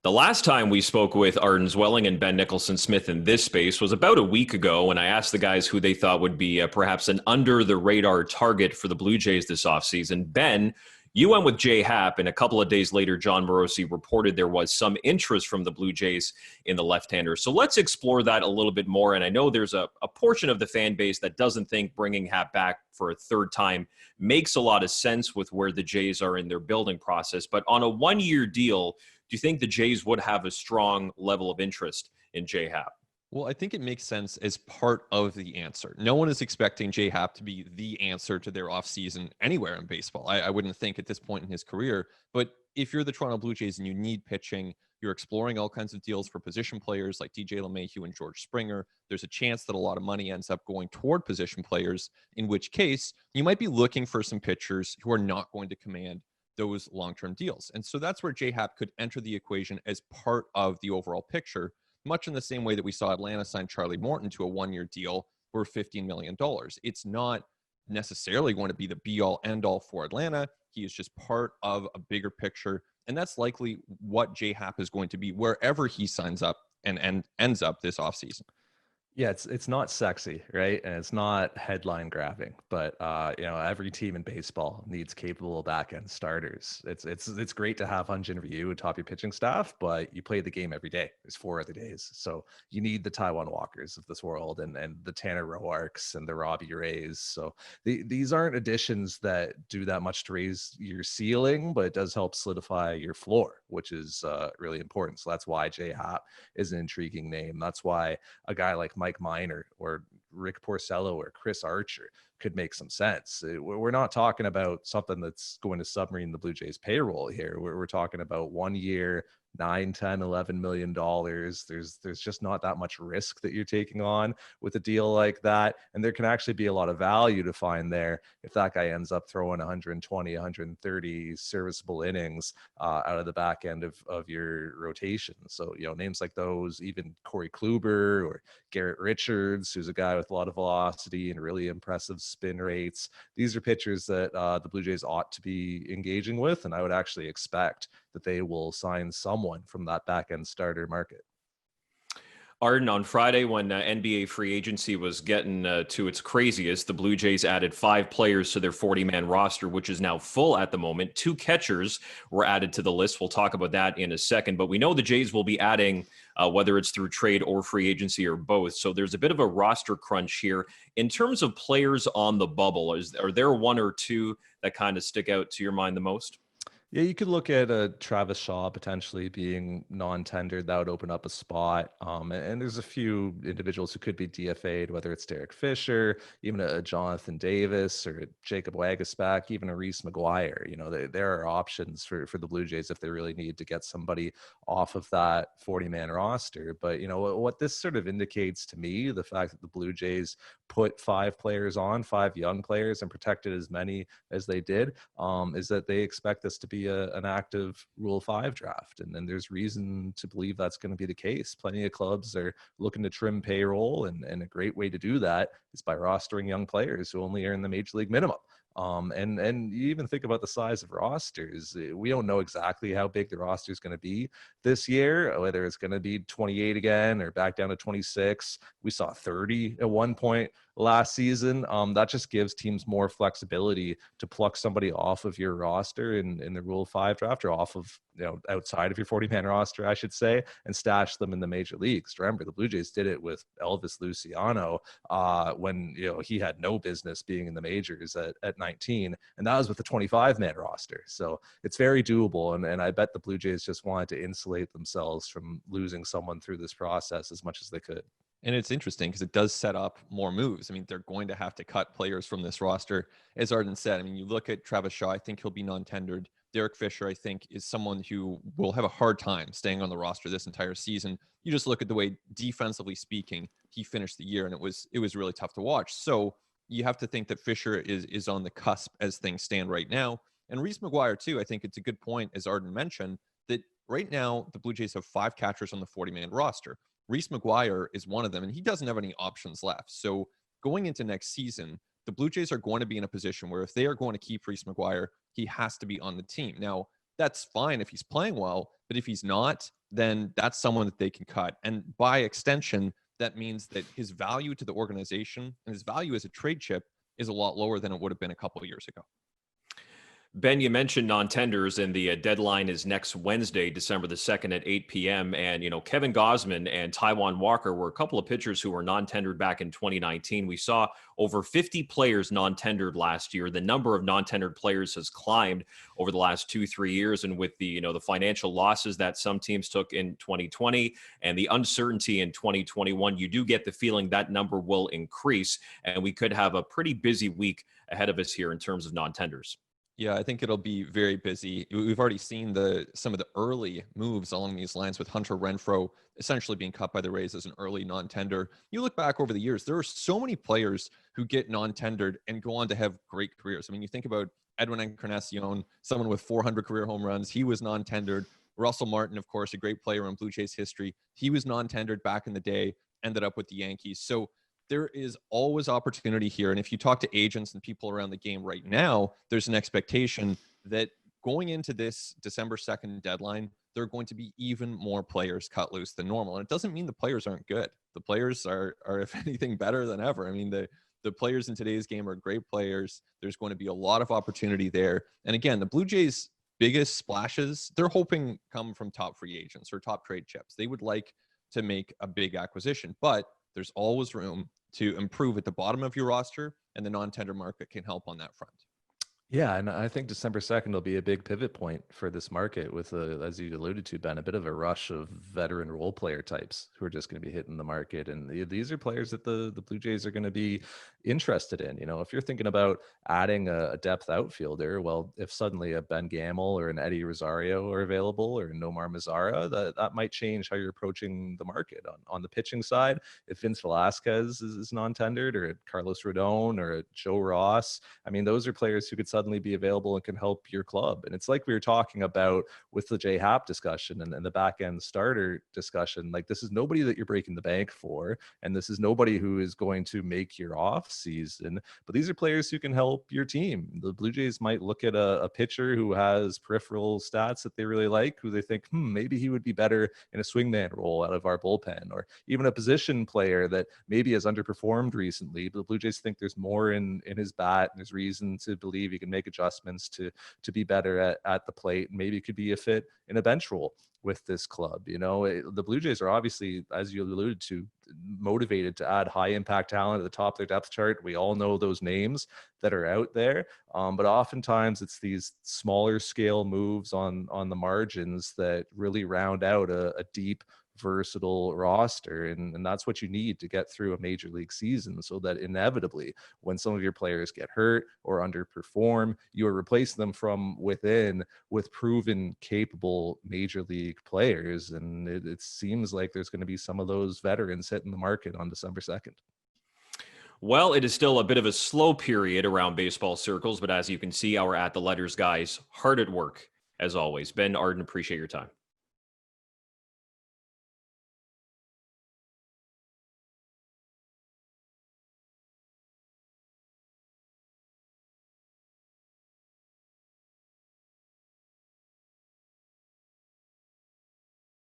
The last time we spoke with Arden Zwelling and Ben Nicholson-Smith in this space was about a week ago when I asked the guys who they thought would be perhaps an under-the-radar target for the Blue Jays this offseason. Ben, you went with Jay Happ, and a couple of days later, John Morosi reported there was some interest from the Blue Jays in the left-hander. So let's explore that a little bit more. And I know there's a portion of the fan base that doesn't think bringing Happ back for a third time makes a lot of sense with where the Jays are in their building process. But on a one-year deal, do you think the Jays would have a strong level of interest in Jay Happ? Well, I think it makes sense as part of the answer. No one is expecting Jay Happ to be the answer to their offseason anywhere in baseball. I wouldn't think at this point in his career. But if you're the Toronto Blue Jays and you need pitching, you're exploring all kinds of deals for position players like DJ LeMahieu and George Springer. There's a chance that a lot of money ends up going toward position players, in which case you might be looking for some pitchers who are not going to command those long-term deals. And so that's where Jay Happ could enter the equation as part of the overall picture, much in the same way that we saw Atlanta sign Charlie Morton to a one-year deal for $15 million. It's not necessarily going to be the be-all, end-all for Atlanta. He is just part of a bigger picture, and that's likely what Jay Happ is going to be wherever he signs up and ends up this offseason. Yeah, it's not sexy, right? And it's not headline grabbing, but every team in baseball needs capable back end starters. It's great to have Hyun-Jin Ryu atop your pitching staff, but you play the game every day. There's 4 other days. So you need the Taiwan Walkers of this world and the Tanner Roarks and the Robbie Rays. So these aren't additions that do that much to raise your ceiling, but it does help solidify your floor, which is really important. So that's why Jay Happ is an intriguing name. That's why a guy like Mike Minor or Rick Porcello or Chris Archer could make some sense. We're not talking about something that's going to submarine the Blue Jays payroll here. We're talking about 1 year, 9, 10, 11 million dollars. There's just not that much risk that you're taking on with a deal like that. And there can actually be a lot of value to find there if that guy ends up throwing 120, 130 serviceable innings out of the back end of your rotation. So, names like those, even Corey Kluber or Garrett Richards, who's a guy with a lot of velocity and really impressive spin rates. These are pitchers that the Blue Jays ought to be engaging with. And I would actually expect that they will sign someone from that back-end starter market. Arden, on Friday, when NBA free agency was getting to its craziest, the Blue Jays added 5 players to their 40-man roster, which is now full at the moment. 2 catchers were added to the list. We'll talk about that in a second. But we know the Jays will be adding, whether it's through trade or free agency or both. So there's a bit of a roster crunch here. In terms of players on the bubble, are there 1 or 2 that kind of stick out to your mind the most? Yeah, you could look at Travis Shaw potentially being non-tendered. That would open up a spot. And there's a few individuals who could be DFA'd, whether it's Derek Fisher, even a Jonathan Davis or a Jacob Waguespack, even a Reese McGuire. There are options for the Blue Jays if they really need to get somebody off of that 40-man roster. But, what this sort of indicates to me, the fact that the Blue Jays put 5 players on, 5 young players, and protected as many as they did, is that they expect this to be an active Rule 5 draft. And then there's reason to believe that's going to be the case. Plenty of clubs are looking to trim payroll, and a great way to do that is by rostering young players who only earn the major league minimum. And you even think about the size of rosters. We don't know exactly how big the roster is going to be this year, whether it's going to be 28 again or back down to 26. We saw 30 at one point last season. That just gives teams more flexibility to pluck somebody off of your roster in the Rule 5 draft, or off of, outside of your 40-man roster, I should say, and stash them in the major leagues. Remember, the Blue Jays did it with Elvis Luciano when he had no business being in the majors at 19, and that was with the 25-man roster. So it's very doable, and I bet the Blue Jays just wanted to insulate themselves from losing someone through this process as much as they could. And it's interesting because it does set up more moves. I mean, they're going to have to cut players from this roster. As Arden said, I mean, you look at Travis Shaw, I think he'll be non-tendered. Derek Fisher, I think, is someone who will have a hard time staying on the roster this entire season. You just look at the way, defensively speaking, he finished the year, and it was really tough to watch. So you have to think that Fisher is on the cusp as things stand right now. And Reese McGuire, too, I think it's a good point, as Arden mentioned, that right now the Blue Jays have 5 catchers on the 40-man roster. Reese McGuire is one of them, and he doesn't have any options left. So going into next season, the Blue Jays are going to be in a position where if they are going to keep Reese McGuire, he has to be on the team. Now, that's fine if he's playing well. But if he's not, then that's someone that they can cut. And by extension, that means that his value to the organization and his value as a trade chip is a lot lower than it would have been a couple of years ago. Ben, you mentioned non-tenders, and the deadline is next Wednesday, December the 2nd at 8 p.m. And, Kevin Gausman and Taijuan Walker were a couple of pitchers who were non-tendered back in 2019. We saw over 50 players non-tendered last year. The number of non-tendered players has climbed over the last 2-3 years. And with the, the financial losses that some teams took in 2020 and the uncertainty in 2021, you do get the feeling that number will increase. And we could have a pretty busy week ahead of us here in terms of non-tenders. Yeah, I think it'll be very busy. We've already seen some of the early moves along these lines, with Hunter Renfroe essentially being cut by the Rays as an early non-tender. You look back over the years, there are so many players who get non-tendered and go on to have great careers. I mean, you think about Edwin Encarnacion, someone with 400 career home runs. He was non-tendered. Russell Martin, of course, a great player in Blue Jays history. He was non-tendered back in the day, ended up with the Yankees. So there is always opportunity here. And if you talk to agents and people around the game right now, there's an expectation that going into this December 2nd deadline, there are going to be even more players cut loose than normal. And it doesn't mean the players aren't good. The players are if anything, better than ever. I mean, the players in today's game are great players. There's going to be a lot of opportunity there. And again, the Blue Jays' biggest splashes, they're hoping come from top free agents or top trade chips. They would like to make a big acquisition, but there's always room to improve at the bottom of your roster, and the non-tender market can help on that front. Yeah, and I think December 2nd will be a big pivot point for this market with, as you alluded to, Ben, a bit of a rush of veteran role player types who are just going to be hitting the market. And these are players that the Blue Jays are going to be interested in. If you're thinking about adding a depth outfielder, well, if suddenly a Ben Gamel or an Eddie Rosario are available, or Nomar Mazara, that might change how you're approaching the market. On the pitching side, if Vince Velasquez is non-tendered, or Carlos Rodon or Joe Ross, I mean, those are players who could suddenly be available and can help your club. And it's like we were talking about with the Happ discussion and the back end starter discussion. Like, this is nobody that you're breaking the bank for, and this is nobody who is going to make your off season, but these are players who can help your team. The Blue Jays might look at a pitcher who has peripheral stats that they really like, who they think, maybe he would be better in a swingman role out of our bullpen, or even a position player that maybe has underperformed recently, but the Blue Jays think there's more in his bat, and there's reason to believe he can make adjustments to be better at the plate, and maybe it could be a fit in a bench role with this club. The Blue Jays are obviously, as you alluded to, motivated to add high impact talent at the top of their depth chart. We all know those names that are out there, but oftentimes it's these smaller scale moves on the margins that really round out a deep, versatile roster, and that's what you need to get through a major league season, so that inevitably when some of your players get hurt or underperform, you are replacing them from within with proven capable major league players. And it seems like there's going to be some of those veterans hitting the market on December 2nd. Well, it is still a bit of a slow period around baseball circles, but as you can see, our At the Letters guys hard at work as always. Ben, Arden, appreciate your time.